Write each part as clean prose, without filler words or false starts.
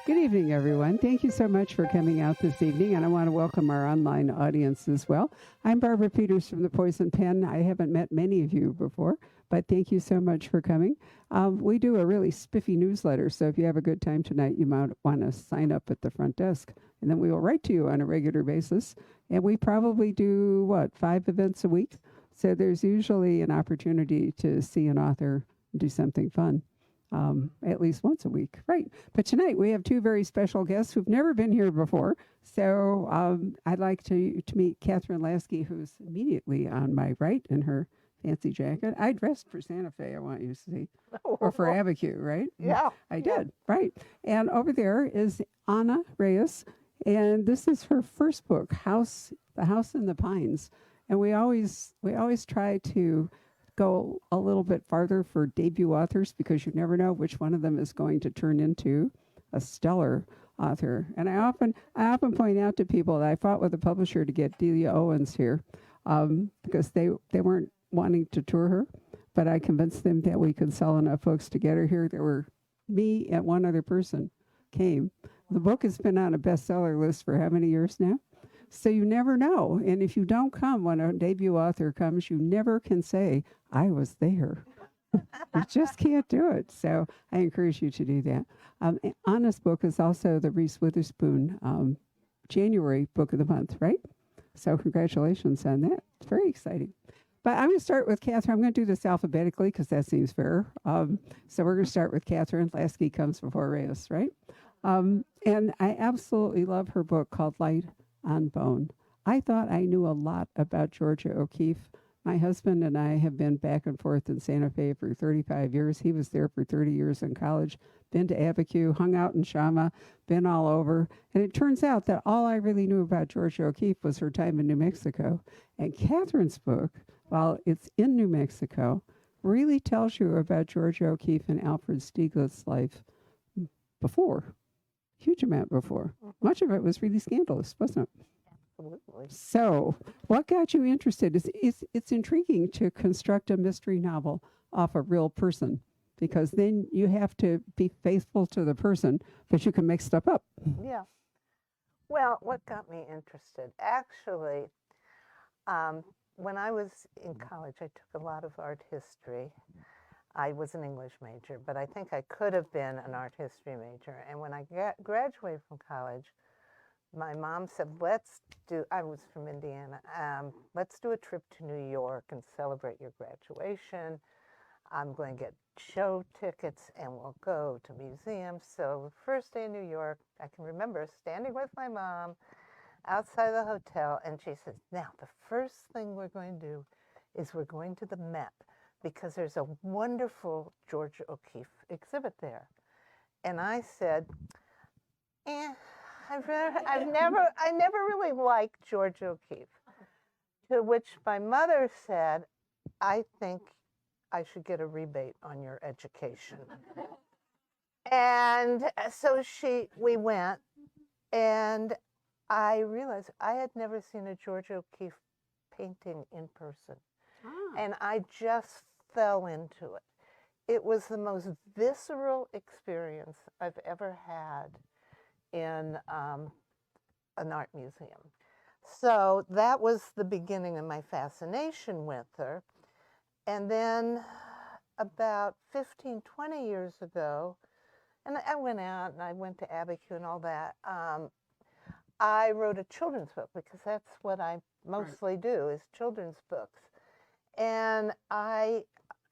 Good evening, everyone. Thank you so much for coming out this evening, and I want to welcome our online audience as well. I'm Barbara Peters from the Poison Pen. I haven't met many of you before, but thank you so much for coming. We do a really spiffy newsletter, so if you have a good time tonight, you might want to sign up at the front desk, and then we will write to you on a regular basis. And we probably do, 5 events a week? So there's usually an opportunity to see an author do something fun. At least once a week, right? But tonight we have two very special guests who've never been here before. So I'd like to meet Kathryn Lasky, who's immediately on my right in her fancy jacket. I dressed for Santa Fe, I want you to see, or for Abiquiu, right? Yeah, I did, right. And over there is Anna Reyes, and this is her first book, The House in the Pines. And we always try to go a little bit farther for debut authors because you never know which one of them is going to turn into a stellar author. And I often point out to people that I fought with a publisher to get Delia Owens here because they weren't wanting to tour her, but I convinced them that we could sell enough books to get her here. There were me and one other person came. The book has been on a bestseller list for how many years now? So you never know. And if you don't come when a debut author comes, you never can say, I was there. You just can't do it. So I encourage you to do that. Anna's book is also the Reese Witherspoon January Book of the Month, right? So congratulations on that. It's very exciting. But I'm going to start with Kathryn. I'm going to do this alphabetically because that seems fair. So we're going to start with Kathryn. Lasky comes before Reyes, right? And I absolutely love her book called Light on Bone. I thought I knew a lot about Georgia O'Keeffe. My husband and I have been back and forth in Santa Fe for 35 years. He was there for 30 years in college, been to Abiquiu, hung out in Shama, been all over. And it turns out that all I really knew about Georgia O'Keeffe was her time in New Mexico. And Kathryn's book, while it's in New Mexico, really tells you about Georgia O'Keeffe and Alfred Stieglitz's life before. Huge amount before. Much of it was really scandalous, wasn't it? absolutely. So, what got you interested? It's intriguing to construct a mystery novel off a real person because then you have to be faithful to the person, but you can make stuff up. Yeah. Well, what got me interested? Actually, when I was in college, I took a lot of art history. I was an English major, but I think I could have been an art history major. And when I graduated from college, my mom said, I was from Indiana, let's do a trip to New York and celebrate your graduation. I'm going to get show tickets and we'll go to museums. So first day in New York, I can remember standing with my mom outside the hotel and she says, now the first thing we're going to do is we're going to the Met because there's a wonderful Georgia O'Keeffe exhibit there. And I said, I never really liked Georgia O'Keeffe. To which my mother said, I think I should get a rebate on your education. And so we went, and I realized I had never seen a Georgia O'Keeffe painting in person. And I just fell into it. It was the most visceral experience I've ever had in an art museum. So that was the beginning of my fascination with her. And then about 15, 20 years ago, and I went out and I went to Abiquiu and all that, I wrote a children's book because that's what I mostly do is children's books. And I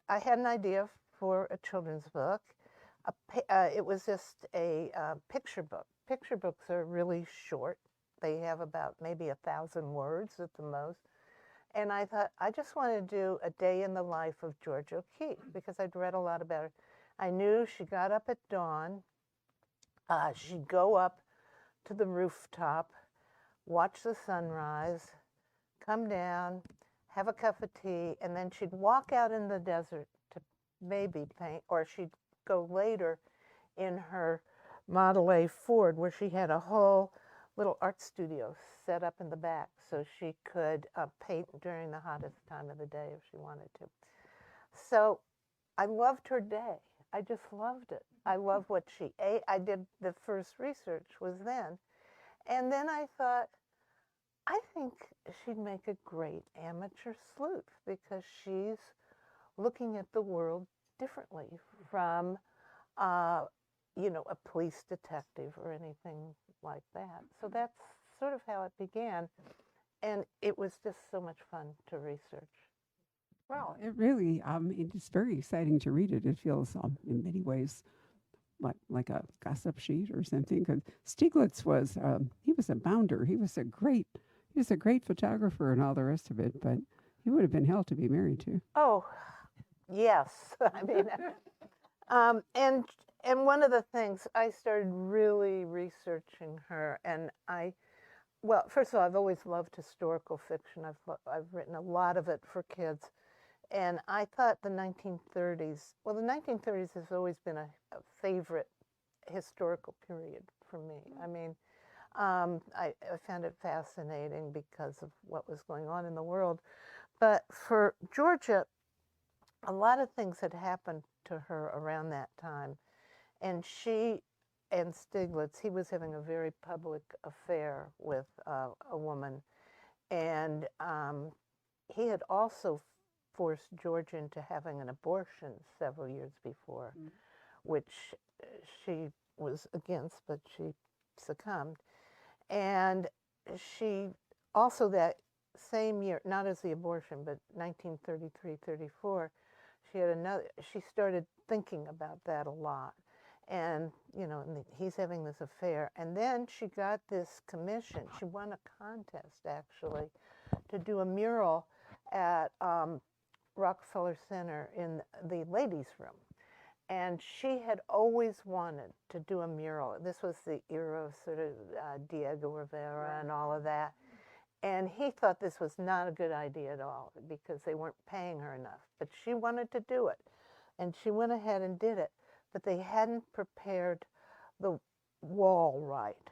had an idea for a children's book. It was just a picture book. Picture books are really short. They have about maybe 1,000 words at the most. And I thought, I just want to do a day in the life of Georgia O'Keeffe because I'd read a lot about her. I knew she got up at dawn. She'd go up to the rooftop, watch the sunrise, come down, have a cup of tea, and then she'd walk out in the desert to maybe paint, or she'd go later in her Model A Ford where she had a whole little art studio set up in the back so she could paint during the hottest time of the day if she wanted to. So I loved her day. I just loved it. I love what she ate. I did the first research was then. And then I thought, I think she'd make a great amateur sleuth because she's looking at the world differently from, a police detective or anything like that. So that's sort of how it began. And it was just so much fun to research. Well, it really, it's very exciting to read it. It feels, in many ways, like a gossip sheet or something. 'Cause Stieglitz was, he was a bounder. He was a great photographer and all the rest of it. But he would have been hell to be married to. Oh, yes. I mean, and one of the things I started really researching her, and well, first of all, I've always loved historical fiction. I've written a lot of it for kids, and I thought the 1930s. Well, the 1930s has always been a favorite historical period for me. I mean, I found it fascinating because of what was going on in the world. But for Georgia, a lot of things had happened to her around that time. And she and Stieglitz, he was having a very public affair with a woman. And he had also forced Georgia into having an abortion several years before, which she was against, but she succumbed. And she also that same year, not as the abortion, but 1933, 34, she started thinking about that a lot. And, he's having this affair. And then she got this commission. She won a contest, actually, to do a mural at Rockefeller Center in the ladies' room. And she had always wanted to do a mural. This was the era of sort of Diego Rivera and all of that. And he thought this was not a good idea at all because they weren't paying her enough. But she wanted to do it. And she went ahead and did it. But they hadn't prepared the wall right.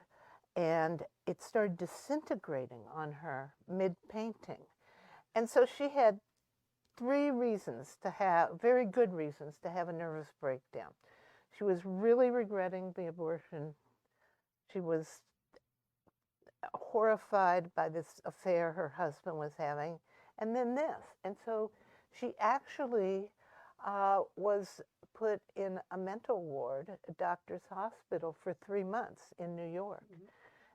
And it started disintegrating on her mid-painting. And so she had very good reasons to have a nervous breakdown. She was really regretting the abortion. She was horrified by this affair her husband was having, and then this. And so she actually was put in a mental ward, a doctor's hospital, for 3 months in New York.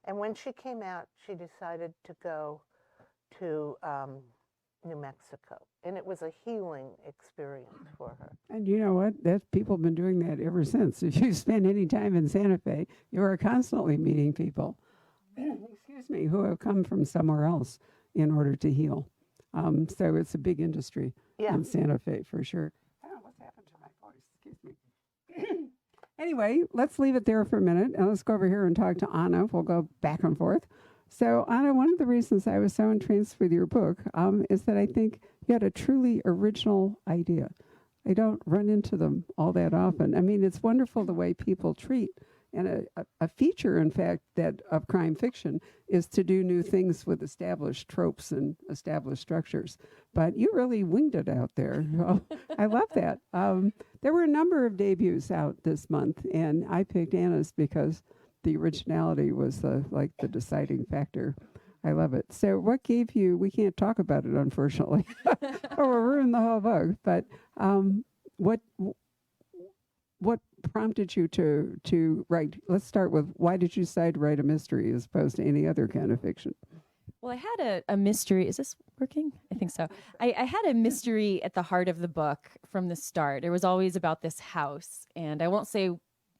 And when she came out, she decided to go to New Mexico. And it was a healing experience for her. And you know what? People have been doing that ever since. If you spend any time in Santa Fe, you are constantly meeting people, excuse me, who have come from somewhere else in order to heal. So it's a big industry in Santa Fe for sure. I don't know what's happened to my voice. Excuse me. Anyway, let's leave it there for a minute and let's go over here and talk to Anna. We'll go back and forth. So, Anna, one of the reasons I was so entranced with your book is that I think you had a truly original idea. I don't run into them all that often. I mean, it's wonderful the way people treat. And a feature, in fact, that of crime fiction is to do new things with established tropes and established structures. But you really winged it out there. I love that. There were a number of debuts out this month, and I picked Anna's because the originality was the deciding factor. I love it. So what gave you, we can't talk about it, unfortunately, or we'll ruin the whole book, but what prompted you to write? Let's start with, why did you decide to write a mystery as opposed to any other kind of fiction? Well, I had a mystery. Is this working? I think so. I had a mystery at the heart of the book from the start. It was always about this house, and I won't say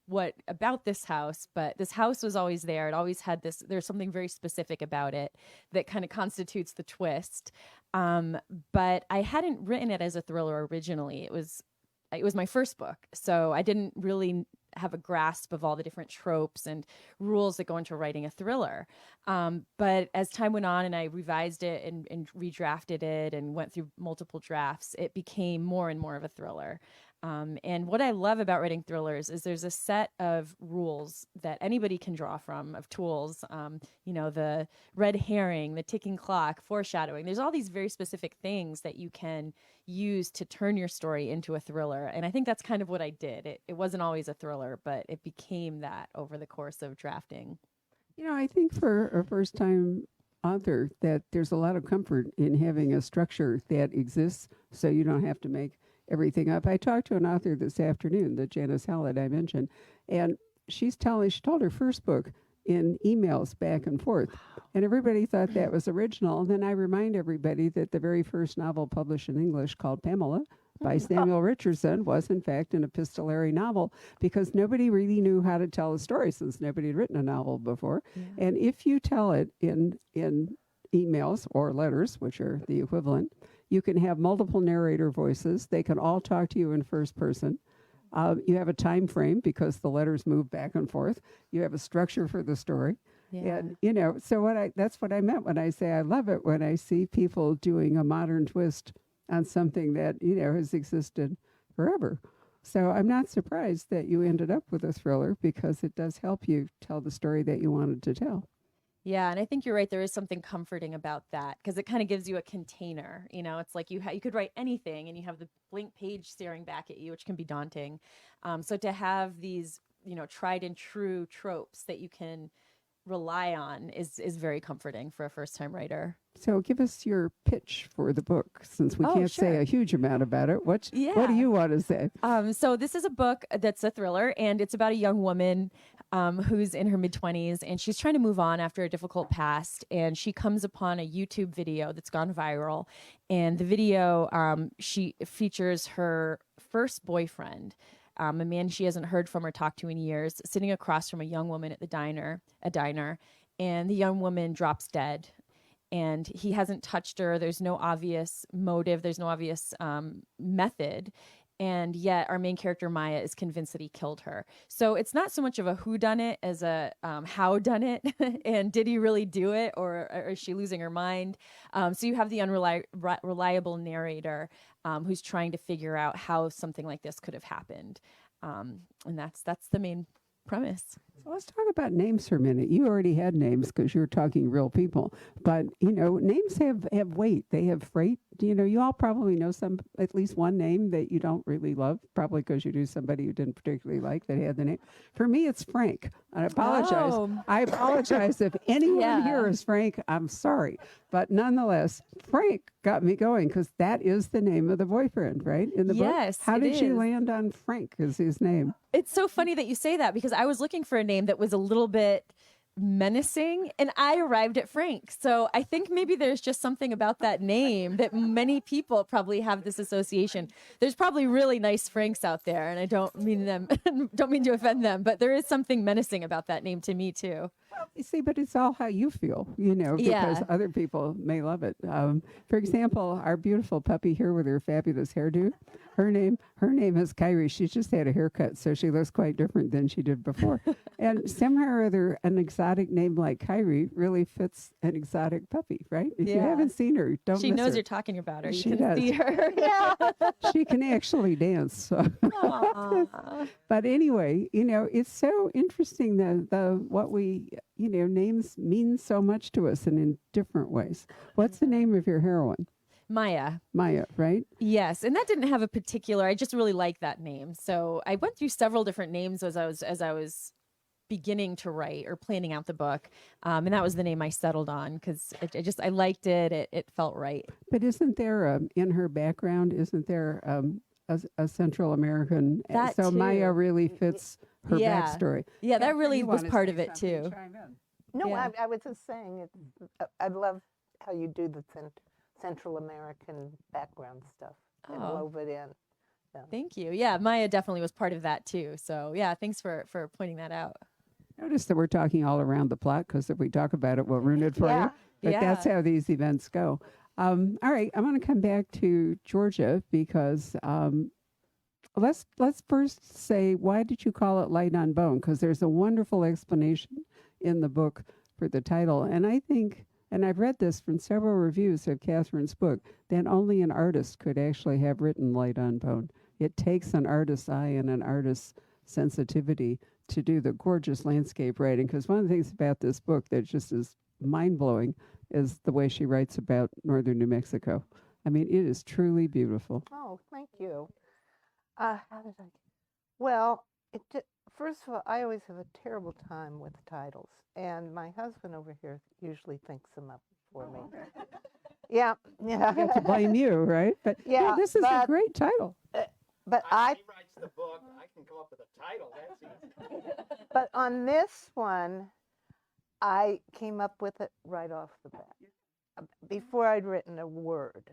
what about this house, but this house was always there. It always had this, there's something very specific about it that kind of constitutes the twist. But I hadn't written it as a thriller originally. It was my first book. So I didn't really have a grasp of all the different tropes and rules that go into writing a thriller. But as time went on and I revised it and redrafted it and went through multiple drafts, it became more and more of a thriller. And what I love about writing thrillers is there's a set of rules that anybody can draw from, of tools, the red herring, the ticking clock, foreshadowing. There's all these very specific things that you can use to turn your story into a thriller. And I think that's kind of what I did. It wasn't always a thriller, but it became that over the course of drafting. I think for a first time author that there's a lot of comfort in having a structure that exists so you don't have to make everything up. I talked to an author this afternoon, the Janice Hallett I mentioned, and she told her first book in emails back and forth. And everybody thought that was original. And then I remind everybody that the very first novel published in English, called Pamela, by Samuel Richardson, was in fact an epistolary novel, because nobody really knew how to tell a story since nobody had written a novel before. Yeah. And if you tell it in emails or letters, which are the equivalent, you can have multiple narrator voices. They can all talk to you in first person. You have a time frame because the letters move back and forth. You have a structure for the story. Yeah. And, so that's what I meant when I say I love it, when I see people doing a modern twist on something that, has existed forever. So I'm not surprised that you ended up with a thriller, because it does help you tell the story that you wanted to tell. Yeah, and I think you're right. There is something comforting about that, because it kind of gives you a container. It's like you could write anything and you have the blank page staring back at you, which can be daunting. So to have these, tried and true tropes that you can rely on is very comforting for a first-time writer. So give us your pitch for the book, since we can't say a huge amount about it. What do you want to say? So this is a book that's a thriller, and it's about a young woman who's in her mid-20s, and she's trying to move on after a difficult past, and she comes upon a YouTube video that's gone viral. And the video, she features her first boyfriend, a man she hasn't heard from or talked to in years, sitting across from a young woman at a diner, and the young woman drops dead. And he hasn't touched her. There's no obvious motive. There's no obvious method. And yet our main character, Maya, is convinced that he killed her. So it's not so much of a whodunit as a how done it. And did he really do it, or is she losing her mind? So you have the unreliable narrator who's trying to figure out how something like this could have happened. And that's the main premise. So let's talk about names for a minute. You already had names because you're talking real people, but names have weight. They have freight. You all probably know at least one name that you don't really love, probably because you knew somebody you didn't particularly like that had the name. For me, it's Frank. I apologize. I apologize if anyone here is Frank. I'm sorry, but nonetheless, Frank got me going, because that is the name of the boyfriend, right? In the book. Yes. How did you land on Frank as his name? It's so funny that you say that, because I was looking for a name that was a little bit menacing, and I arrived at Frank. So I think maybe there's just something about that name that many people probably have this association. There's probably really nice Franks out there, and I don't mean to offend them, but there is something menacing about that name to me too. Well, you see, but it's all how you feel, because other people may love it. For example, our beautiful puppy here with her fabulous hairdo, her name is Kyrie. She's just had a haircut, so she looks quite different than she did before. And somehow or other, an exotic name like Kyrie really fits an exotic puppy, right? If you haven't seen her, don't She miss knows her. you're talking about her. You She can does. see her. She can actually dance. So. But anyway, it's so interesting that what we, names mean so much to us, and in different ways. What's the name of your heroine? Maya, right? Yes, and that didn't have a particular. I just really like that name. So I went through several different names as I was beginning to write or planning out the book, and that was the name I settled on, because I liked it. It felt right. But isn't there in her background? Isn't there a Central American? That so too. Maya really fits her backstory. Yeah, that really was part of it too. No, I was just saying, I love how you do the Central American background stuff and wove it in. Yeah. Thank you. Yeah, Maya definitely was part of that too. So yeah, thanks for pointing that out. Notice that we're talking all around the plot, because if we talk about it, we'll ruin it for you. But that's how these events go. All right, I'm going to come back to Georgia, because let's first say, why did you call it Light on Bone? Because there's a wonderful explanation in the book for the title. And I think, and I've read this from several reviews of Kathryn's book, that only an artist could actually have written Light on Bone. it takes an artist's eye and an artist's sensitivity to do the gorgeous landscape writing. Because one of the things about this book that just is mind blowing is the way she writes about northern New Mexico. I mean, it is truly beautiful. Oh, thank you. How did I? Well, first of all, I always have a terrible time with titles, and my husband over here usually thinks them up for me. Yeah, yeah. I have to blame you, right? But yeah, this is a great title. But He writes the book. I can come up with a title. That's easy. But on this one, I came up with it right off the bat. Before I'd written a word.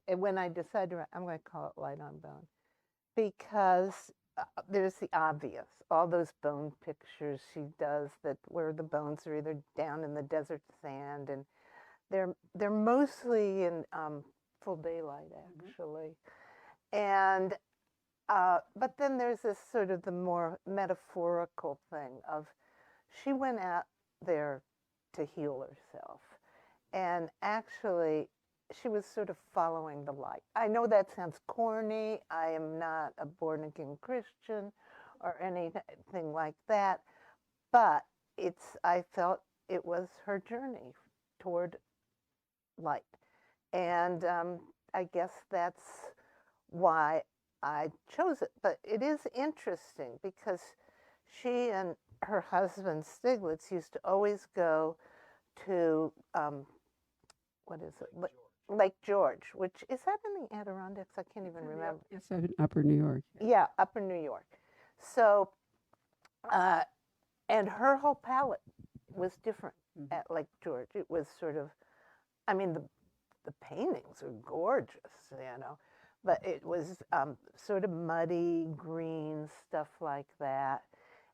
When I decided to write, I'm going to call it Light on Bone, because there's the obvious, all those bone pictures she does that where the bones are either down in the desert sand, and they're mostly in full daylight actually, and but then there's this sort of the more metaphorical thing of she went out there to heal herself, and actually she was sort of following the light. I know that sounds corny. I am not a born-again Christian or anything like that, but I felt it was her journey toward light. And I guess that's why I chose it. But it is interesting because she and her husband Stiglitz used to always go to, what is it? Lake George, which is that in the Adirondacks? I can't even remember. It's in Upper New York. Yeah, Upper New York. So, and her whole palette was different at Lake George. It was sort of, I mean, the paintings are gorgeous, but it was sort of muddy, green, stuff like that.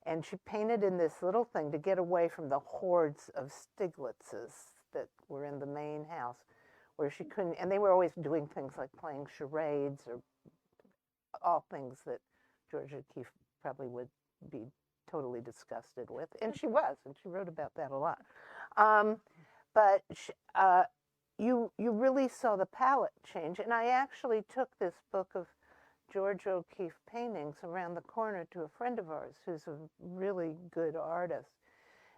And she painted in this little thing to get away from the hordes of Stiglitzes that were in the main house, where she couldn't, and they were always doing things like playing charades or all things that Georgia O'Keeffe probably would be totally disgusted with. And she was, and she wrote about that a lot. But you really saw the palette change. And I actually took this book of George O'Keeffe paintings around the corner to a friend of ours who's a really good artist.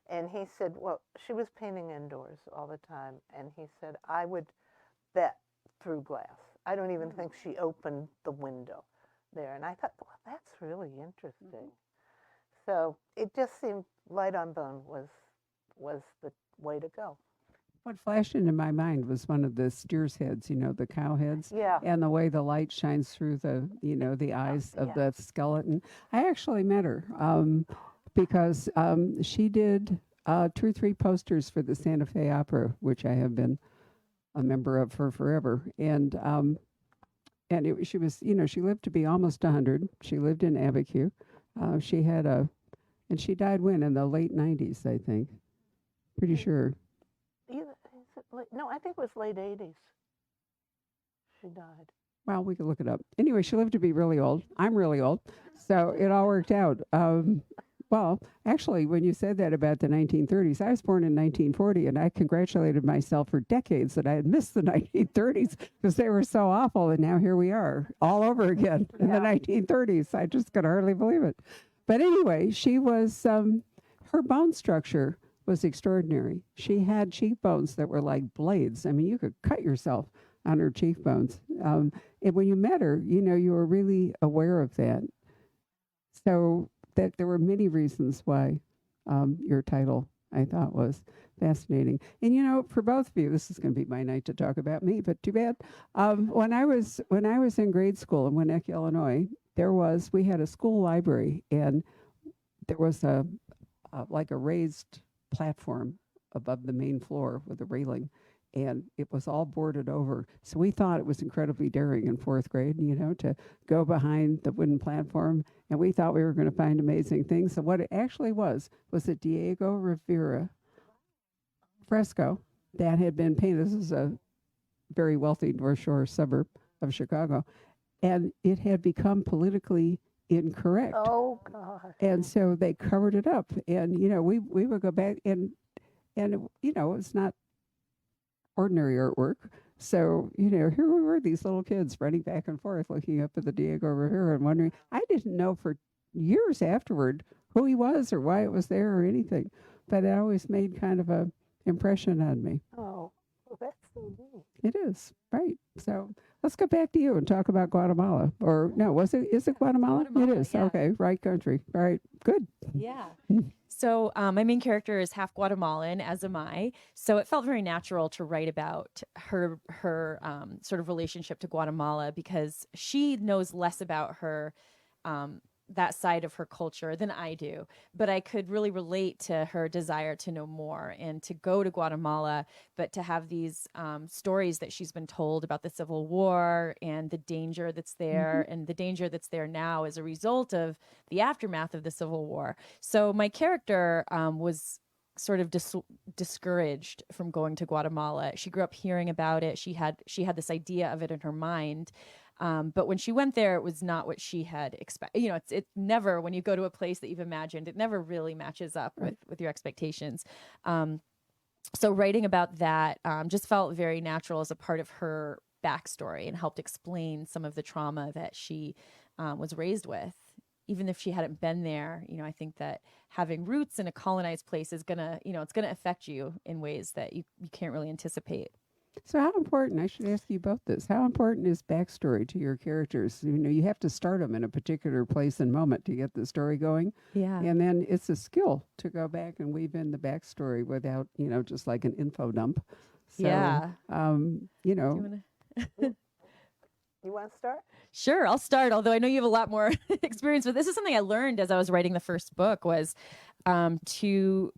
And he said, well, she was painting indoors all the time. And he said, I would bet through glass. I don't even think she opened the window there. And I thought, well, that's really interesting. So it just seemed Light on Bone was the way to go. What flashed into my mind was one of the steer's heads, the cow heads. Yeah. And the way the light shines through the, the eyes of the skeleton. I actually met her because she did 2 or 3 posters for the Santa Fe Opera, which I have been a member of for forever. And she was, she lived to be almost 100. She lived in Abiquiu. She had and she died when? In the late 90s, I think. Pretty sure. No, I think it was late 80s. She died. Well, we could look it up. Anyway, she lived to be really old. I'm really old. So it all worked out. Well, actually, when you said that about the 1930s, I was born in 1940, and I congratulated myself for decades that I had missed the 1930s because they were so awful, and now here we are all over again in the 1930s. I just could hardly believe it. But anyway, she was, her bone structure was extraordinary. She had cheekbones that were like blades. I mean, you could cut yourself on her cheekbones. And when you met her, you were really aware of that. So that there were many reasons why your title, I thought, was fascinating. And for both of you, this is going to be my night to talk about me, but too bad. When I was in grade school in Winnetka, Illinois, we had a school library, and there was like a raised platform above the main floor with a railing, and it was all boarded over. So we thought it was incredibly daring in 4th grade, to go behind the wooden platform, and we thought we were going to find amazing things. So what it actually was a Diego Rivera fresco that had been painted. This is a very wealthy North Shore suburb of Chicago, and it had become politically incorrect. Oh, God. And so they covered it up. And, we would go back and it's not ordinary artwork. So, here we were, these little kids running back and forth, looking up at the Diego River and wondering. I didn't know for years afterward who he was or why it was there or anything, but it always made kind of a impression on me. Oh, well, that's so neat. It is, right. So let's go back to you and talk about Guatemala. Or no, is it Guatemala? Guatemala, It is. yeah. Okay, right country. All right, good. Yeah. So my main character is half Guatemalan, as am I. So it felt very natural to write about her sort of relationship to Guatemala because she knows less about her that side of her culture than I do. But I could really relate to her desire to know more and to go to Guatemala, but to have these stories that she's been told about the Civil War and the danger that's there, and the danger that's there now as a result of the aftermath of the Civil War. So my character was sort of discouraged from going to Guatemala. She grew up hearing about it. She had this idea of it in her mind. But when she went there, it was not what she had expected. It's never, when you go to a place that you've imagined, it never really matches up with your expectations. So writing about that just felt very natural as a part of her backstory and helped explain some of the trauma that she was raised with. Even if she hadn't been there, I think that having roots in a colonized place is gonna, it's gonna affect you in ways that you can't really anticipate. So how important, I should ask you both this, how important is backstory to your characters? You have to start them in a particular place and moment to get the story going. Yeah. And then it's a skill to go back and weave in the backstory without, just like an info dump. So, Yeah. You want to start? Sure, I'll start. Although I know you have a lot more experience with this. Is something I learned as I was writing the first book was to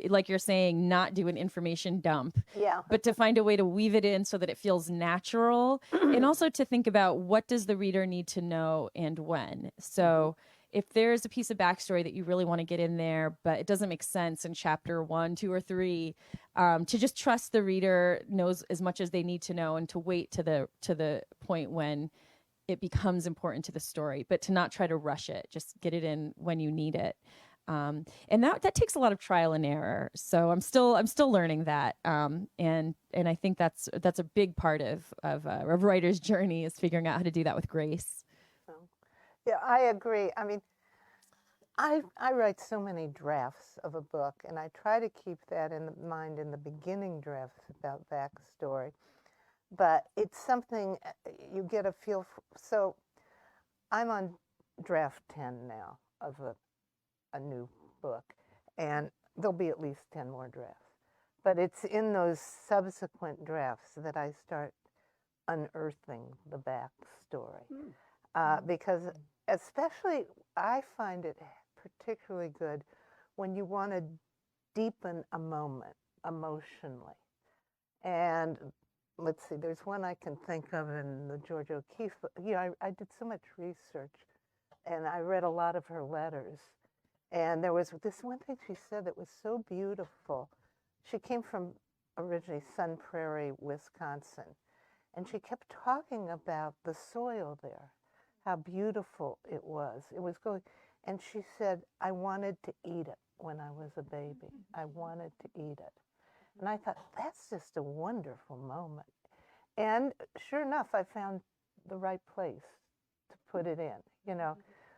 like you're saying, not do an information dump, Yeah. but to find a way to weave it in so that it feels natural, and also to think about what does the reader need to know and when. So if there's a piece of backstory that you really want to get in there, but it doesn't make sense in chapter 1, 2, or 3, to just trust the reader knows as much as they need to know, and to wait to the point when it becomes important to the story, but to not try to rush it. Just get it in when you need it. And that takes a lot of trial and error. So I'm still learning that. And I think that's a big part of a writer's journey, is figuring out how to do that with grace. Yeah, I agree. I mean, I write so many drafts of a book, and I try to keep that in mind in the beginning drafts about backstory. But it's something you get a feel for. So I'm on draft 10 now of a new book, and there'll be at least 10 more drafts. But it's in those subsequent drafts that I start unearthing the backstory. Because especially I find it particularly good when you want to deepen a moment emotionally. And let's see, there's one I can think of in the George O'Keeffe. I did so much research, and I read a lot of her letters. And there was this one thing she said that was so beautiful. She came from originally Sun Prairie, Wisconsin. And she kept talking about the soil there, how beautiful it was. It was going, and she said, I wanted to eat it when I was a baby. I wanted to eat it. And I thought, that's just a wonderful moment. And sure enough, I found the right place to put it in,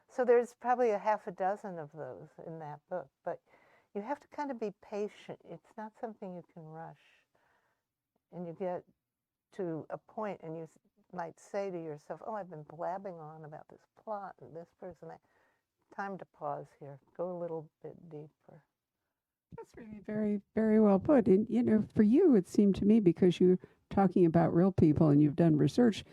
So there's probably a half a dozen of those in that book, but you have to kind of be patient. It's not something you can rush. And you get to a point and you might say to yourself, oh, I've been blabbing on about this plot and this person. Time to pause here. Go a little bit deeper. That's really very, very well put. And, for you, it seemed to me, because you're talking about real people and you've done research,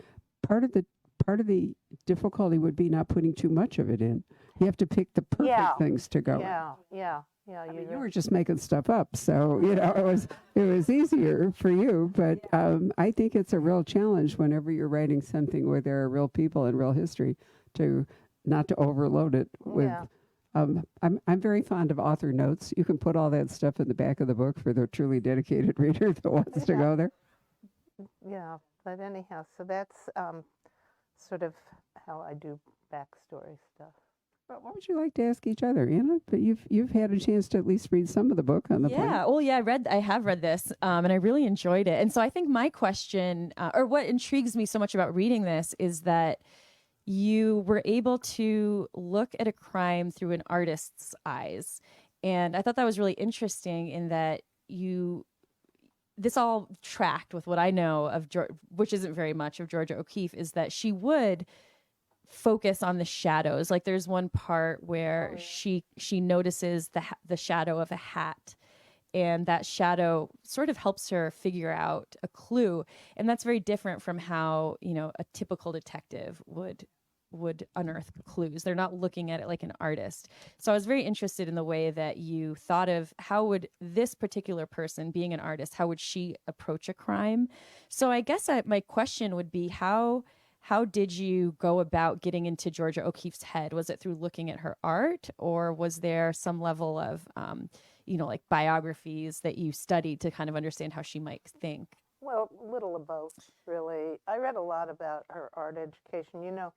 part of the difficulty would be not putting too much of it in. You have to pick the perfect things to go. Yeah. I mean, you were just making stuff up, so it was easier for you. But I think it's a real challenge whenever you're writing something where there are real people and real history, to not to overload it with. Yeah. I'm very fond of author notes. You can put all that stuff in the back of the book for the truly dedicated reader that wants to go there. Yeah, but anyhow, so that's sort of how I do backstory stuff. But what would you like to ask each other, Anna? But you've had a chance to at least read some of the book on the plane. Yeah. Well, yeah, I have read this, and I really enjoyed it. And so I think my question, or what intrigues me so much about reading this, is that you were able to look at a crime through an artist's eyes. And I thought that was really interesting in that this all tracked with what I know of, which isn't very much, of Georgia O'Keeffe, is that she would focus on the shadows. Like there's one part where she notices the shadow of a hat, and that shadow sort of helps her figure out a clue. And that's very different from how, a typical detective would unearth clues. They're not looking at it like an artist. So I was very interested in the way that you thought of how would this particular person, being an artist, how would she approach a crime? So I guess my question would be, how did you go about getting into Georgia O'Keeffe's head? Was it through looking at her art, or was there some level of, like biographies that you studied to kind of understand how she might think? Well, a little of both, really. I read a lot about her art education.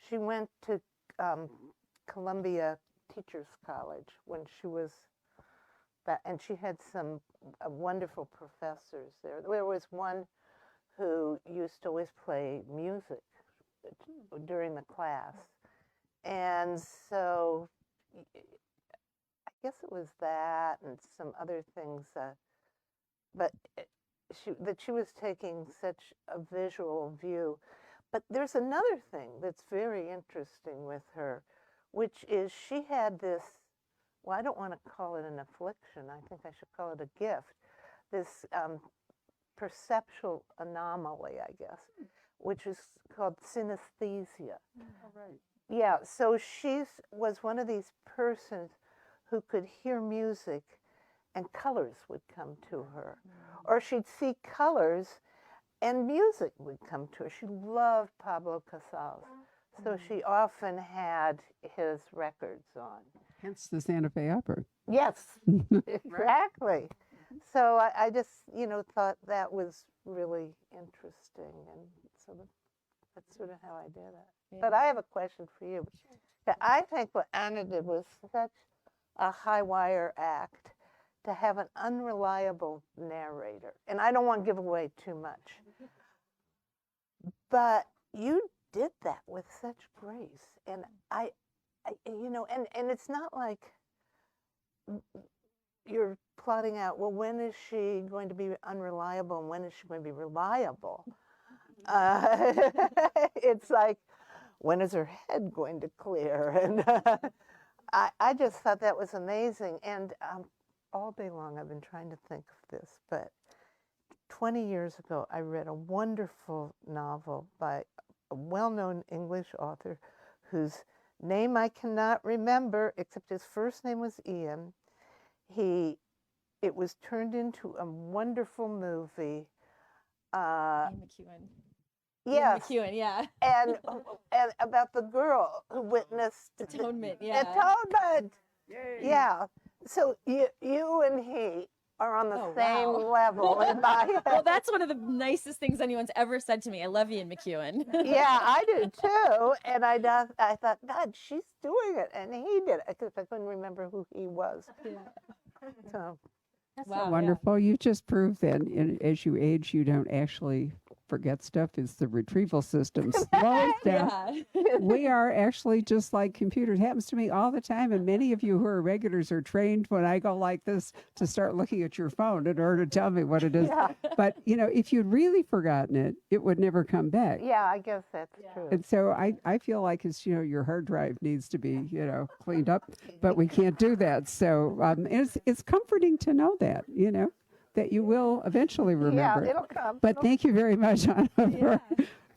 She went to Columbia Teachers College when she was back, and she had some wonderful professors there. There was one who used to always play music during the class. And so I guess it was that and some other things, but she was taking such a visual view. But there's another thing that's very interesting with her, which is she had this, well, I don't want to call it an affliction. I think I should call it a gift. This perceptual anomaly, I guess, which is called synesthesia. Oh, right. Yeah, so she was one of these persons who could hear music and colors would come to her. Or she'd see colors and music would come to her. She loved Pablo Casals, so she often had his records on. Hence the Santa Fe Opera. Yes, exactly. So I just, thought that was really interesting, and so that's sort of how I did it. Yeah. But I have a question for you. I think what Anna did was such a high wire act to have an unreliable narrator, and I don't want to give away too much, but you did that with such grace, and I and it's not like you're plotting out, well, when is she going to be unreliable and when is she going to be reliable? It's like, when is her head going to clear? And I just thought that was amazing. And all day long I've been trying to think of this, but 20 years ago I read a wonderful novel by a well-known English author whose name I cannot remember, except his first name was Ian. It was turned into a wonderful movie. Ian McEwan. Yes. Ian McEwan, yeah. And about the girl who witnessed Atonement, yeah. Atonement. Yay. Yeah. So you and he are on the Oh, same wow. level in my head. Well, that's one of the nicest things anyone's ever said to me. I love Ian McEwan. Yeah, I do too. And I thought, God, she's doing it, and he did it, because I couldn't remember who he was. Yeah. So That's Wow, so yeah. wonderful. You just proved that as you age, you don't actually forget stuff. It's the retrieval system slows down. Yeah. We are actually just like computers. It happens to me all the time. And many of you who are regulars are trained when I go like this to start looking at your phone in order to tell me what it is. Yeah. But, if you'd really forgotten it, it would never come back. yeah, I guess that's true. And so I feel like your hard drive needs to be, cleaned up, but we can't do that. So it's comforting to know that, that you will eventually remember. Yeah, it'll come. But thank you very much, Anna,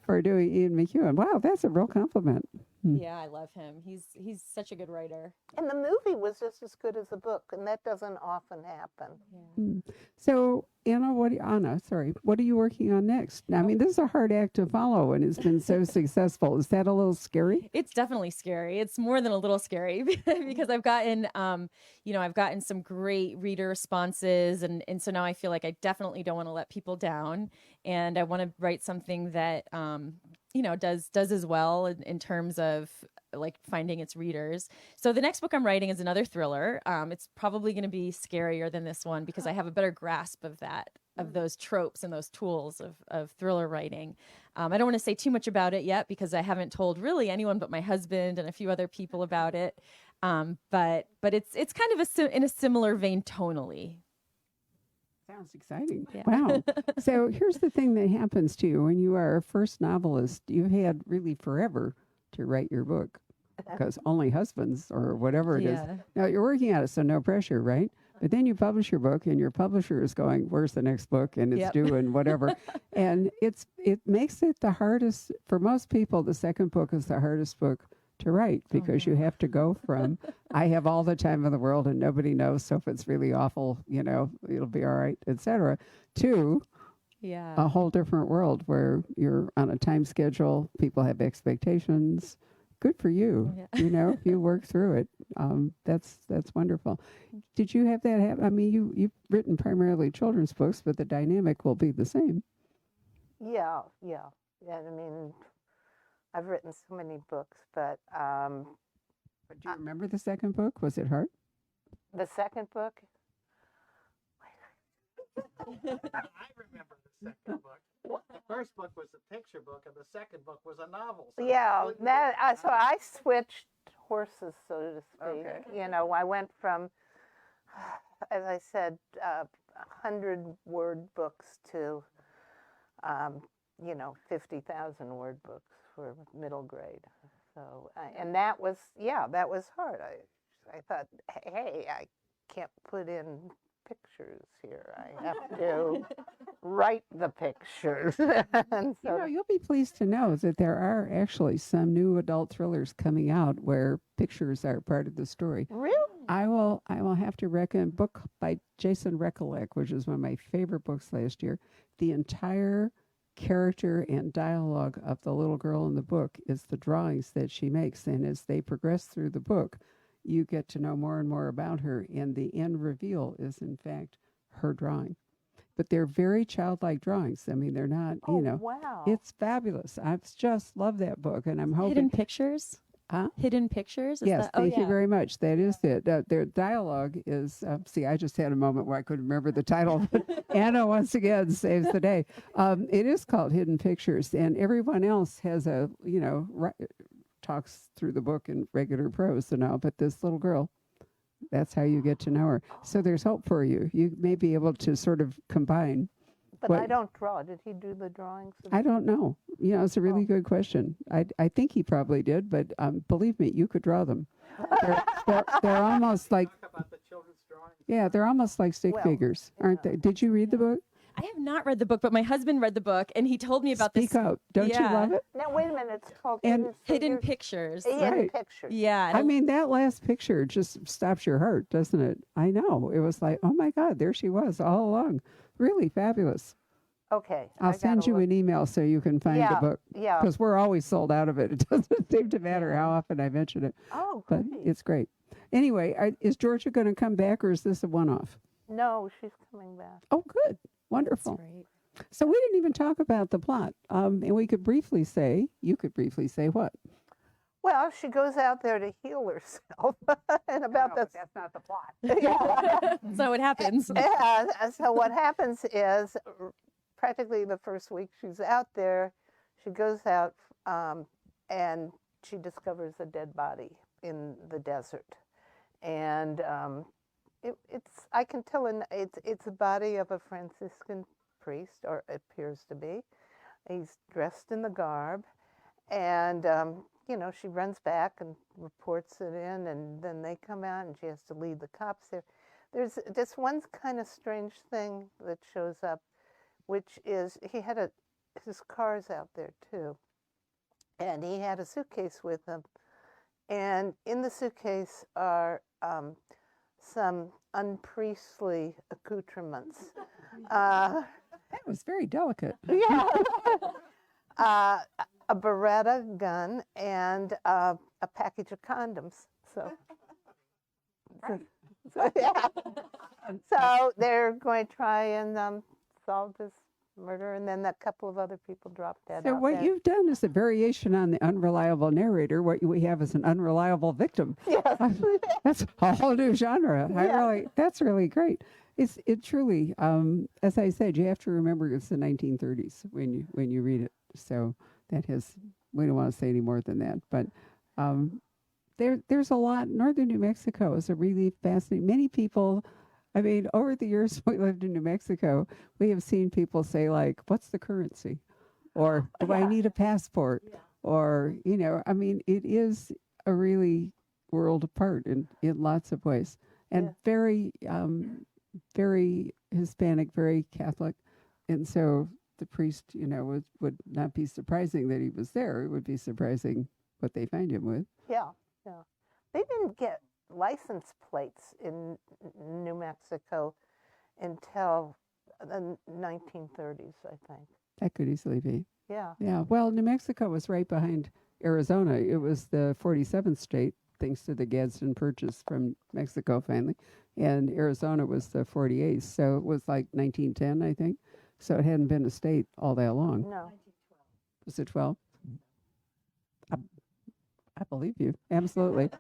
for doing Ian McEwan. Wow, that's a real compliment. Yeah, I love him. He's such a good writer. And the movie was just as good as the book, and that doesn't often happen. Yeah. So, Anna, what are you working on next? I mean, this is a hard act to follow, and it's been so successful. Is that a little scary? It's definitely scary. It's more than a little scary because I've gotten, I've gotten some great reader responses, and so now I feel like I definitely don't want to let people down, and I want to write something that, does as well in terms of like finding its readers. So the next book I'm writing is another thriller. It's probably going to be scarier than this one because I have a better grasp of that, of those tropes and those tools of thriller writing. I don't want to say too much about it yet because I haven't told really anyone but my husband and a few other people about it. But it's kind of in a similar vein tonally. Sounds exciting. Yeah. Wow. So here's the thing that happens to you when you are a first novelist. You've had really forever to write your book because only husbands or whatever it is. Yeah. Now you're working at it, so no pressure, right? But then you publish your book and your publisher is going, where's the next book? And it's Yep. due and whatever. And it makes it the hardest, for most people, the second book is the hardest book to write because you have to go from, I have all the time in the world and nobody knows, so if it's really awful, it'll be all right, etc., to Yeah. a whole different world where you're on a time schedule, people have expectations. Good for you. Yeah. You work through it. That's wonderful. Did you have that happen? I mean, you've written primarily children's books, but the dynamic will be the same. Yeah. And I mean, I've written so many books, but But do you remember the second book? Was it hard? the second book, I remember the second book. The first book was a picture book, and the second book was a novel. So yeah, it- so I switched horses, so to speak. Okay. I went from, as I said, 100-word books to, 50,000 word books for middle grade. So, and that was hard. I thought, hey, I can't put in pictures here. I have to write the pictures. And so, You'll be pleased to know that there are actually some new adult thrillers coming out where pictures are part of the story. really? I will have to recommend a book by Jason Recollect, which is one of my favorite books last year. The entire character and dialogue of the little girl in the book is the drawings that she makes. And as they progress through the book, you get to know more and more about her. And the end reveal is, in fact, her drawing. But they're very childlike drawings. I mean, they're not, Oh, wow. it's fabulous. I've just love that book. And I'm hoping. Hidden Pictures? Huh? Hidden Pictures? Is Yes, that, thank you very much. That is it. Their dialogue is, see, I just had a moment where I couldn't remember the title. Anna, once again, saves the day. It is called Hidden Pictures, and everyone else has talks through the book in regular prose and all, but this little girl, that's how you get to know her. So there's hope for you. You may be able to sort of combine. But what- I don't draw. Did he do the drawings? I don't know. It's a really good question. I think he probably did, but believe me, you could draw them. They're almost like, Talk about the children's drawings. yeah, they're almost like stick Well, figures, aren't they? Did you read the book? I have not read the book, but my husband read the book and he told me about Speak this. out. Don't you Yeah. love it? Now, wait a minute. It's called And Hidden Figures? Pictures. Hidden Right. Pictures. Yeah. and I mean, that last picture just stops your heart, doesn't it? I know. It was like, oh my God, there she was all along. Really fabulous. Okay. I'll send you an email so you can find the book. Yeah. Because we're always sold out of it. It doesn't seem to matter how often I mention it, Oh, but great. it's great. Anyway, is Georgia going to come back or is this a one-off? No, she's coming back. Oh, good. Wonderful. Great. So we didn't even talk about the plot. And you could briefly say what? Well, she goes out there to heal herself. And about this. That's not the plot. Yeah. So it happens. And so what happens is practically the first week she's out there, she goes out and she discovers a dead body in the desert. And I can tell it's a body of a Franciscan priest, or it appears to be. He's dressed in the garb, and she runs back and reports it in, and then they come out, and she has to lead the cops there. There's this one kind of strange thing that shows up, which is his car's out there too, and he had a suitcase with him, and in the suitcase are some unpriestly accoutrements. That was very delicate. Yeah. A Beretta gun and a package of condoms. So yeah. So they're going to try and solve this murder, and then that couple of other people dropped dead So out what there. you've done is a variation on the unreliable narrator. What we have is an unreliable victim. Yes. That's a whole new genre. Yeah. That's really great. It truly, as I said, you have to remember it's the 1930s when you read it. So we don't want to say any more than that. But there's a lot. Northern New Mexico is a really fascinating. Many people, I mean, over the years we lived in New Mexico, we have seen people say like, "What's the currency?" Or "Do I need a passport?" Or I mean, it is a really world apart in lots of ways, and very Hispanic, very Catholic, and so the priest, would not be surprising that he was there. It would be surprising what they find him with. Yeah, yeah. They didn't get license plates in New Mexico until the 1930s, I think. That could easily be. Yeah. Yeah. Well, New Mexico was right behind Arizona. It was the 47th state, thanks to the Gadsden Purchase from Mexico finally. And Arizona was the 48th. So it was like 1910, I think. So it hadn't been a state all that long. No. Was it 12? I believe you. Absolutely.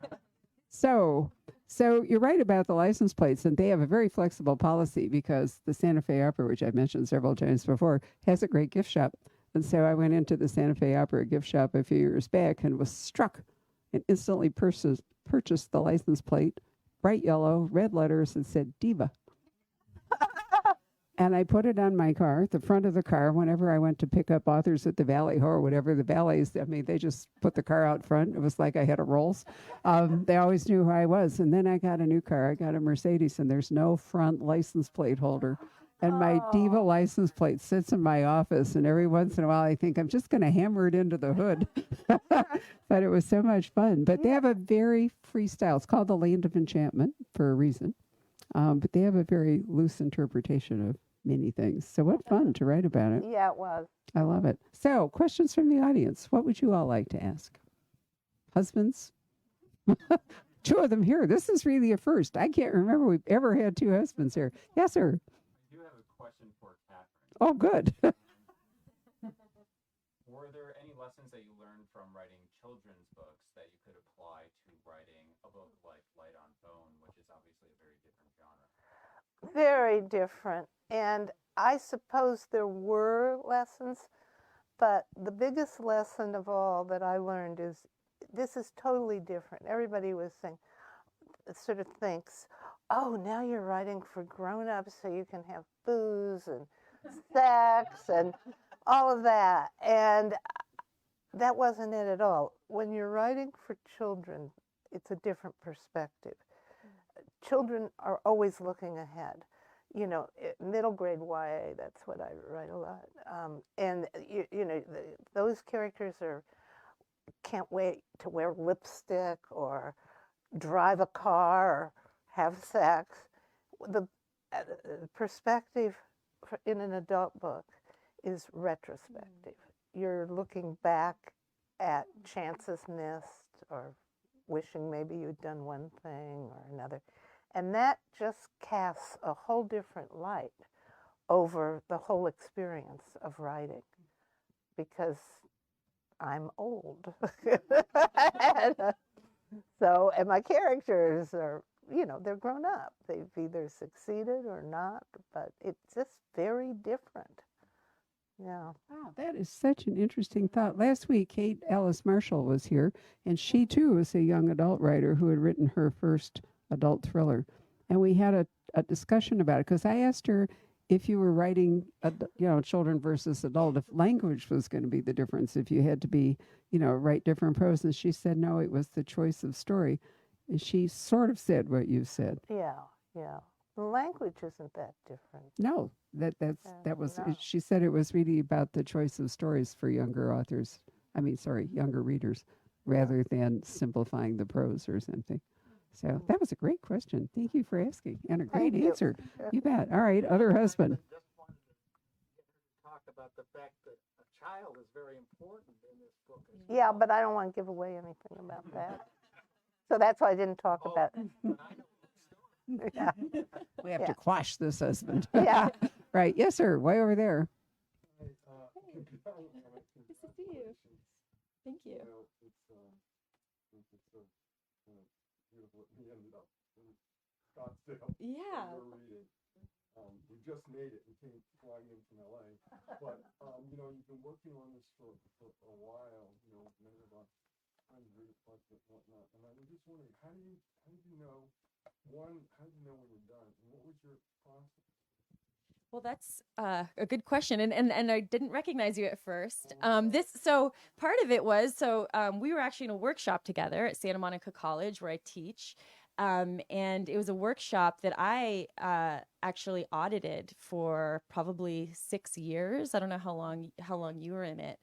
So you're right about the license plates, and they have a very flexible policy because the Santa Fe Opera, which I've mentioned several times before, has a great gift shop. And so I went into the Santa Fe Opera gift shop a few years back and was struck and instantly purchased the license plate, bright yellow, red letters, and said Diva. And I put it on my car, the front of the car, whenever I went to pick up authors at the Valley or whatever. The Valleys, I mean, they just put the car out front. It was like I had a Rolls. They always knew who I was. And then I got a new car. I got a Mercedes, and there's no front license plate holder. And my Diva license plate sits in my office, and every once in a while I think I'm just going to hammer it into the hood. But it was so much fun. But they have a very free style. It's called the Land of Enchantment for a reason. But they have a very loose interpretation of many things. So what fun to write about it. Yeah, it was. I love it. So questions from the audience. What would you all like to ask? Husbands? Two of them here. This is really a first. I can't remember we've ever had two husbands here. Yes, sir. I do have a question for Kathryn. Oh, good. Were there any lessons that you learned from writing children's books that you could apply to writing a book like Light on Bone, which is obviously a very different genre? Very different. And I suppose there were lessons, but the biggest lesson of all that I learned is this is totally different. Everybody was saying, sort of thinks, oh, now you're writing for grown-ups so you can have booze and sex and all of that. And that wasn't it at all. When you're writing for children, it's a different perspective. Children are always looking ahead. Middle grade YA, that's what I write a lot. And, those characters can't wait to wear lipstick or drive a car or have sex. The perspective in an adult book is retrospective. You're looking back at chances missed or wishing maybe you'd done one thing or another. And that just casts a whole different light over the whole experience of writing, because I'm old. And my characters are, they're grown up. They've either succeeded or not, but it's just very different. Yeah. Wow, that is such an interesting thought. Last week, Kate Alice Marshall was here, and she too was a young adult writer who had written her first adult thriller. And we had a discussion about it because I asked her if you were writing, children versus adult, if language was going to be the difference, if you had to be, write different prose. And she said, no, it was the choice of story. And she sort of said what you said. Yeah, yeah. The language isn't that different. No, that was, no. she said it was really about the choice of stories for younger authors. Younger readers, rather than simplifying the prose or something. So that was a great question. Thank you for asking, and a great Thank you. answer. You bet. All right, other husband. Just wanted to get her to talk about the fact that a child is very important in this book as well. Yeah, but I don't want to give away anything about that. So that's why I didn't talk about it. But I know the story. Yeah. We have Yeah. to quash this husband. Yeah. Right. Yes, sir. Way over there. Nice to see you. Thank you. It's kind of beautiful. We ended up in Scottsdale. Yeah. We're reading. We just made it and came flying in from LA. But you've been working on this for a while. Many of our friends read it plus and whatnot. And I was just wondering, how did you know? How did you know when you're done? And what was your process? Well, that's a good question, and I didn't recognize you at first. So part of it was we were actually in a workshop together at Santa Monica College where I teach, and it was a workshop that I actually audited for probably 6 years. I don't know how long you were in it.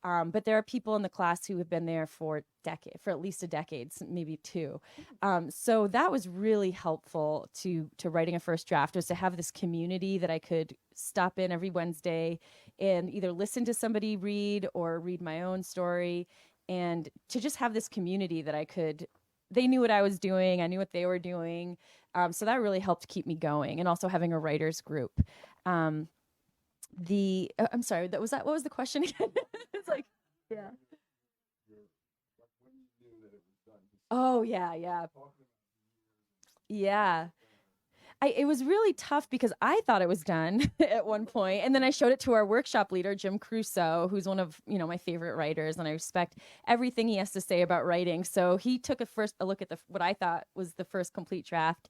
But there are people in the class who have been there for at least a decade, maybe 2. So that was really helpful to writing a first draft, was to have this community that I could stop in every Wednesday and either listen to somebody read or read my own story, and to just have this community that they knew what I was doing, I knew what they were doing. So that really helped keep me going, and also having a writers group. I'm sorry, what was the question again? It's like, yeah. Oh, yeah. Yeah. It was really tough because I thought it was done at one point, and then I showed it to our workshop leader, Jim Crusoe, who's one of my favorite writers, and I respect everything he has to say about writing. So he took a look at what I thought was the first complete draft,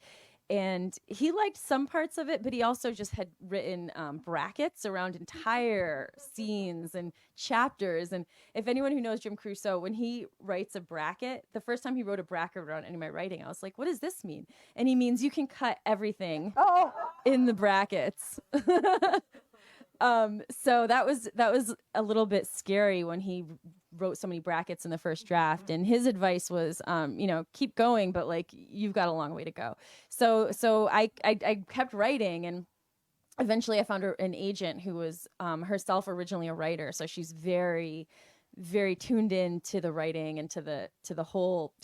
and he liked some parts of it, but he also just had written brackets around entire scenes and chapters. And if anyone who knows Jim Crusoe, when he writes a bracket, the first time he wrote a bracket around any of my writing, I was like, what does this mean? And he means you can cut everything in the brackets. So that was a little bit scary when he wrote so many brackets in the first draft, and his advice was, keep going, but like, you've got a long way to go. So I kept writing, and eventually I found an agent who was herself originally a writer. So she's very, very tuned in to the writing and to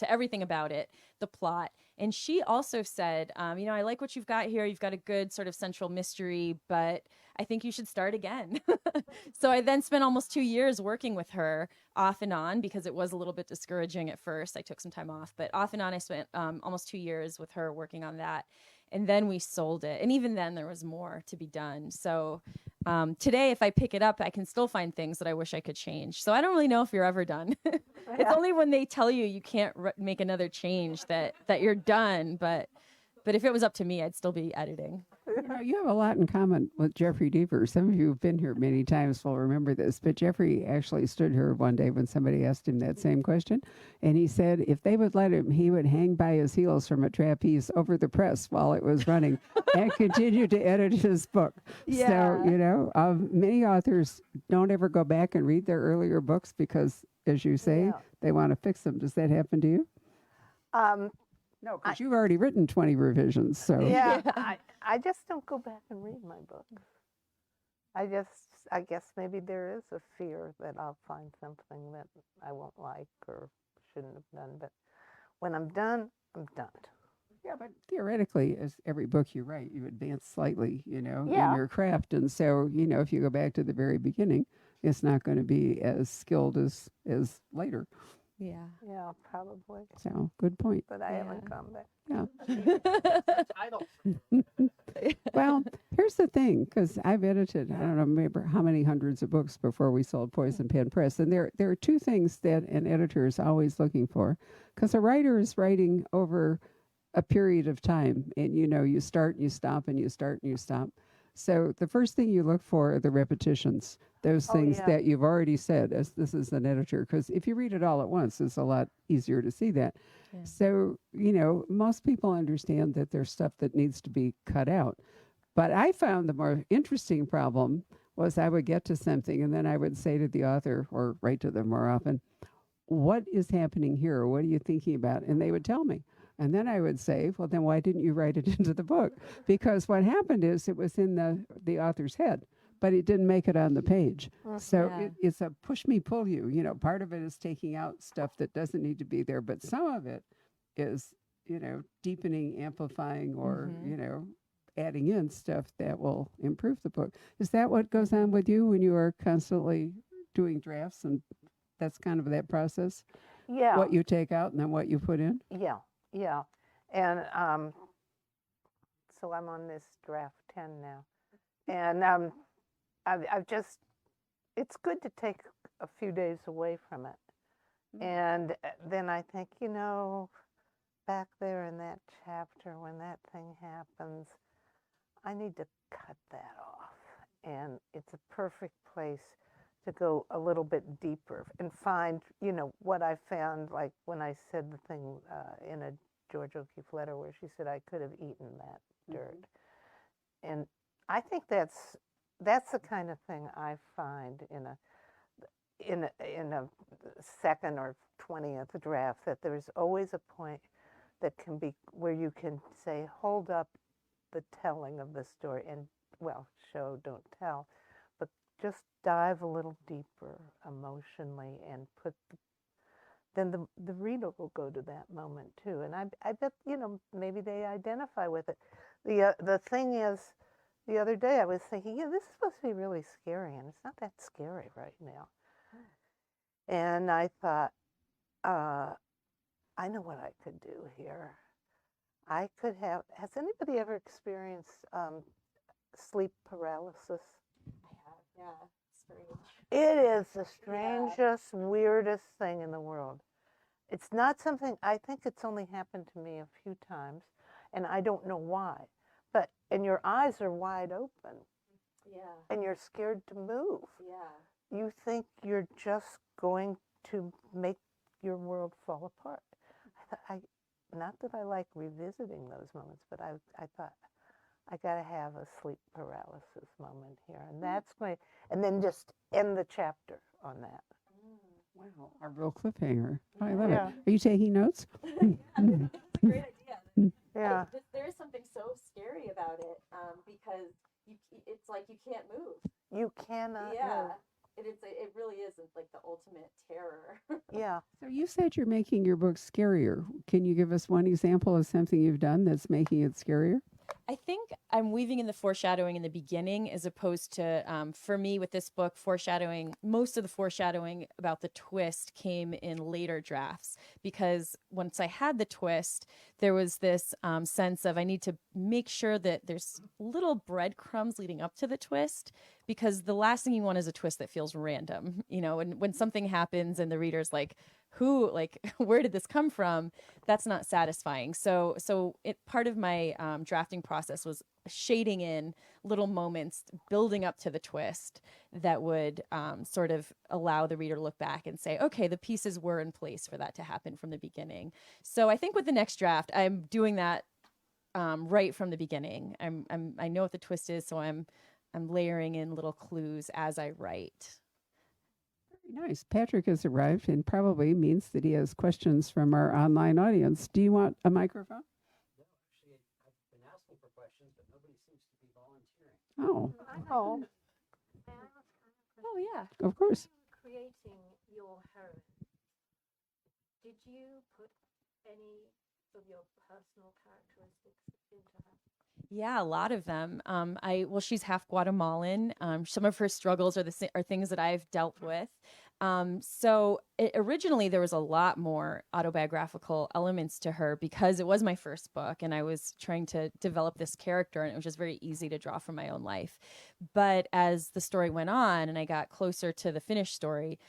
everything about it, the plot. And she also said, I like what you've got here. You've got a good sort of central mystery, but I think you should start again. So I then spent almost 2 years working with her off and on, because it was a little bit discouraging at first. I took some time off, but off and on, I spent almost 2 years with her working on that. And then we sold it. And even then there was more to be done. So today, if I pick it up, I can still find things that I wish I could change. So I don't really know if you're ever done. It's only when they tell you can't make another change that you're done. But if it was up to me, I'd still be editing. You have a lot in common with Jeffrey Deaver. Some of you who've been here many times will remember this, but Jeffrey actually stood here one day when somebody asked him that same question, and he said if they would let him, he would hang by his heels from a trapeze over the press while it was running and continue to edit his book. Yeah. So, many authors don't ever go back and read their earlier books because, as you say, they want to fix them. Does that happen to you? No, because you've already written 20 revisions. So Yeah, I just don't go back and read my books. I guess maybe there is a fear that I'll find something that I won't like or shouldn't have done. But when I'm done, I'm done. Yeah, but theoretically, as every book you write, you advance slightly, in Yeah. your craft. And so, if you go back to the very beginning, it's not going to be as skilled as later. Yeah. Yeah, probably. So, good point. But I haven't come back. Yeah. Title. Well, here's the thing, because I've edited, I don't remember how many hundreds of books before we sold Poison Pen Press. And there are two things that an editor is always looking for, because a writer is writing over a period of time. And, you start and you stop and you start and you stop. So the first thing you look for are the repetitions, those things that you've already said as this is an editor, because if you read it all at once, it's a lot easier to see that. Yeah. So, most people understand that there's stuff that needs to be cut out. But I found the more interesting problem was I would get to something and then I would say to the author, or write to them more often, what is happening here? What are you thinking about? And they would tell me. And then I would say, well, then why didn't you write it into the book? Because what happened is it was in the author's head, but it didn't make it on the page. So it's a push me, pull you. Part of it is taking out stuff that doesn't need to be there, but some of it is, deepening, amplifying, or, adding in stuff that will improve the book. Is that what goes on with you when you are constantly doing drafts, and that's kind of that process? Yeah. What you take out and then what you put in? Yeah, yeah. And so I'm on this draft 10 now. And I've just, it's good to take a few days away from it. And then I think, back there in that chapter when that thing happens, I need to cut that off. And it's a perfect place to go a little bit deeper and find, what I found, like when I said the thing in a George O'Keeffe letter where she said I could have eaten that dirt. And I think that's the kind of thing I find in a second or 20th draft, that there's always a point that can be where you can say, hold up the telling of the story and, well, show, don't tell, but just dive a little deeper emotionally and then the reader will go to that moment too. And I bet, maybe they identify with it. The thing is, the other day I was thinking, this is supposed to be really scary, and it's not that scary right now. And I thought, I know what I could do here. I could have, has anybody ever experienced sleep paralysis? Yeah, strange. It is the strangest, weirdest thing in the world. It's not something, I think it's only happened to me a few times, and I don't know why. And your eyes are wide open. Yeah. And you're scared to move. Yeah. You think you're just going to make your world fall apart. Not that I like revisiting those moments, but I thought, I got to have a sleep paralysis moment here. And that's and then just end the chapter on that. Wow, a real cliffhanger. I love Yeah. it. Are you taking notes? That's a great idea. Yeah. There is something so scary about it because it's like you can't move. You cannot move. It really is like the ultimate terror. Yeah. So you said you're making your book scarier. Can you give us one example of something you've done that's making it scarier? I think I'm weaving in the foreshadowing in the beginning as opposed to, for me with this book, most of the foreshadowing about the twist came in later drafts, because once I had the twist, there was this sense of I need to make sure that there's little breadcrumbs leading up to the twist, because the last thing you want is a twist that feels random, and when something happens and the reader's like, where did this come from? That's not satisfying. So part of my drafting process was shading in little moments building up to the twist that would sort of allow the reader to look back and say, okay, the pieces were in place for that to happen from the beginning. So I think with the next draft, I'm doing that right from the beginning. I know what the twist is, so I'm layering in little clues as I write. Nice. Patrick has arrived and probably means that he has questions from our online audience. Do you want a microphone? No, actually, I've been asking for questions, but nobody seems to be volunteering. Oh, Oh, yeah. of course. Creating your heroine, did you put any of your personal characteristics into her? Yeah, a lot of them. She's half Guatemalan. Some of her struggles are things that I've dealt with. Originally there was a lot more autobiographical elements to her because it was my first book and I was trying to develop this character, and it was just very easy to draw from my own life. But as the story went on and I got closer to the finished story,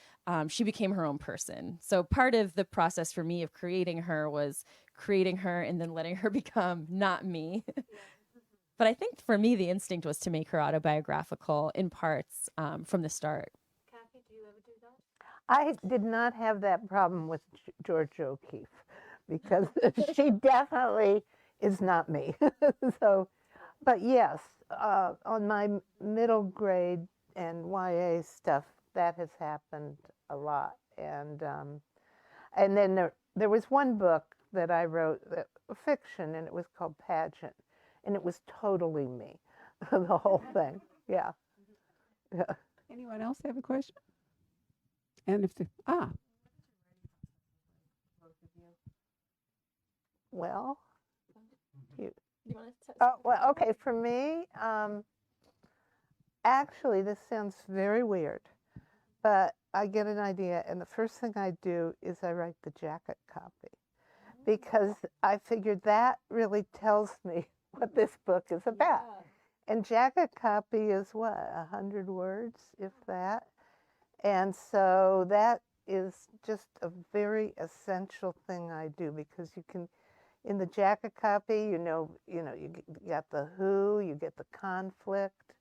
she became her own person. So part of the process for me of creating her was creating her and then letting her become not me. But I think for me, the instinct was to make her autobiographical in parts from the start. Kathy, do you ever do that? I did not have that problem with George O'Keeffe because she definitely is not me. But yes, on my middle grade and YA stuff, that has happened a lot. And then there was one book that I wrote, fiction, and it was called Pageant. And it was totally me, the whole thing. Yeah. Anyone else have a question? And Well, You want to Oh, well, okay, for me, actually, this sounds very weird, but I get an idea, and the first thing I do is I write the jacket copy, because I figured that really tells me what this book is about. And jacket copy is what, 100 words, if that? And so that is just a very essential thing I do, because you can, in the jacket copy, you got the who, you get the conflict,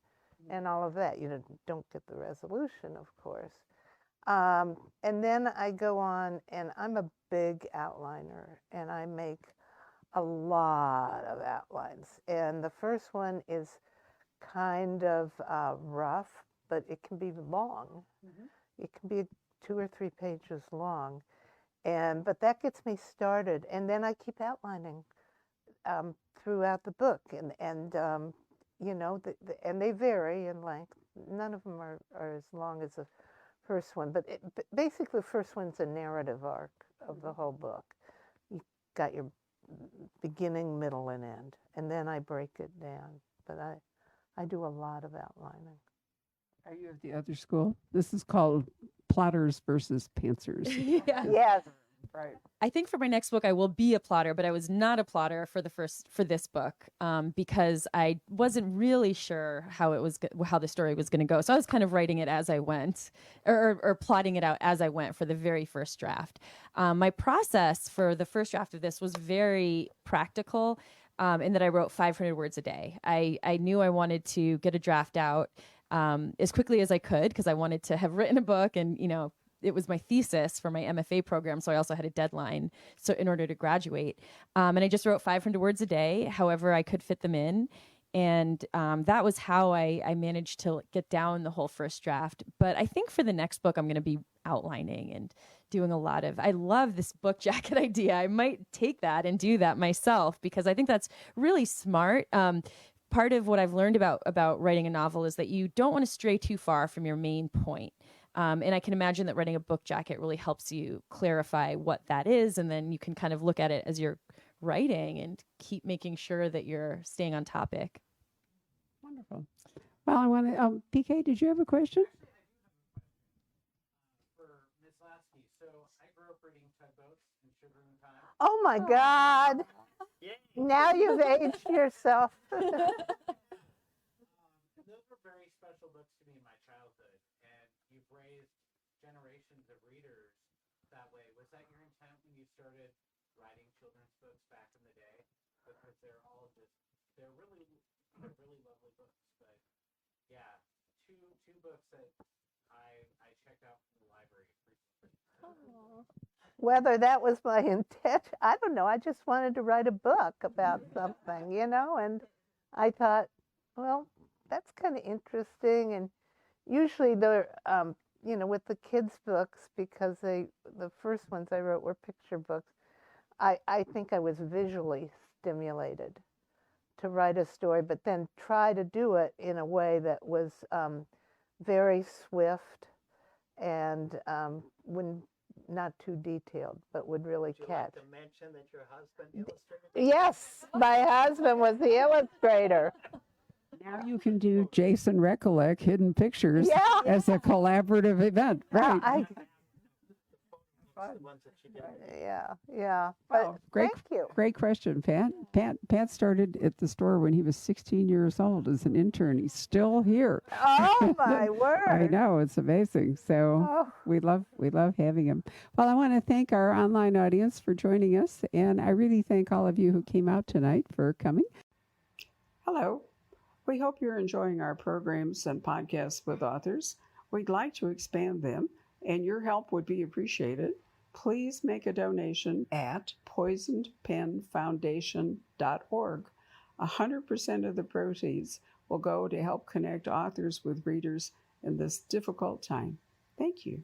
and all of that. You don't get the resolution, of course. And then I go on, and I'm a big outliner, and I make a lot of outlines. And the first one is kind of rough, but it can be long. It can be 2 or 3 pages long. But that gets me started. And then I keep outlining throughout the book. And they vary in length. None of them are as long as the first one. But basically, the first one's a narrative arc of the whole book. You got your beginning, middle, and end. And then I break it down. But I do a lot of outlining. Are you of the other school? This is called plotters versus pantsers. Yeah. Yes. Right. I think for my next book, I will be a plotter, but I was not a plotter for this book because I wasn't really sure how the story was going to go. So I was kind of writing it as I went, or plotting it out as I went for the very first draft. My process for the first draft of this was very practical, in that I wrote 500 words a day. I knew I wanted to get a draft out as quickly as I could, because I wanted to have written a book, and it was my thesis for my MFA program, so I also had a deadline in order to graduate. And I just wrote 500 words a day, however I could fit them in. And that was how I managed to get down the whole first draft. But I think for the next book, I'm going to be outlining and doing a lot of, I love this book jacket idea. I might take that and do that myself, because I think that's really smart. Part of what I've learned about writing a novel is that you don't want to stray too far from your main point. And I can imagine that writing a book jacket really helps you clarify what that is. And then you can kind of look at it as you're writing and keep making sure that you're staying on topic. Wonderful. Well, I want to, PK, did you have a question? For Miss Lasky, so I grew up reading Tugboats and Sugar and Time. Oh my God. Now you've aged yourself. And those were very special books to me in my childhood, and you've raised generations of readers that way. Was that your intent when you started writing children's books back in the day? Because they're really lovely books. But yeah, two books that I checked out from the library recently. Whether that was my intent, I don't know. I just wanted to write a book about something, and I thought, well, that's kind of interesting. And usually they're, with the kids' books, because the first ones I wrote were picture books, I think I was visually stimulated to write a story, but then try to do it in a way that was very swift and not too detailed, but would really Would you catch. like to mention that your husband illustrated? Yes, my husband was the illustrator. Now you can do Jason Recollect Hidden Pictures Yeah. as a collaborative event. Right. The ones that you did. Yeah. Wow, But great, thank you. great question, Pat. Pat started at the store when he was 16 years old as an intern. He's still here. Oh my word! I know, it's amazing. So Oh. we love having him. Well, I want to thank our online audience for joining us, and I really thank all of you who came out tonight for coming. Hello. We hope you're enjoying our programs and podcasts with authors. We'd like to expand them, and your help would be appreciated. Please make a donation at poisonedpenfoundation.org. 100% of the proceeds will go to help connect authors with readers in this difficult time. Thank you.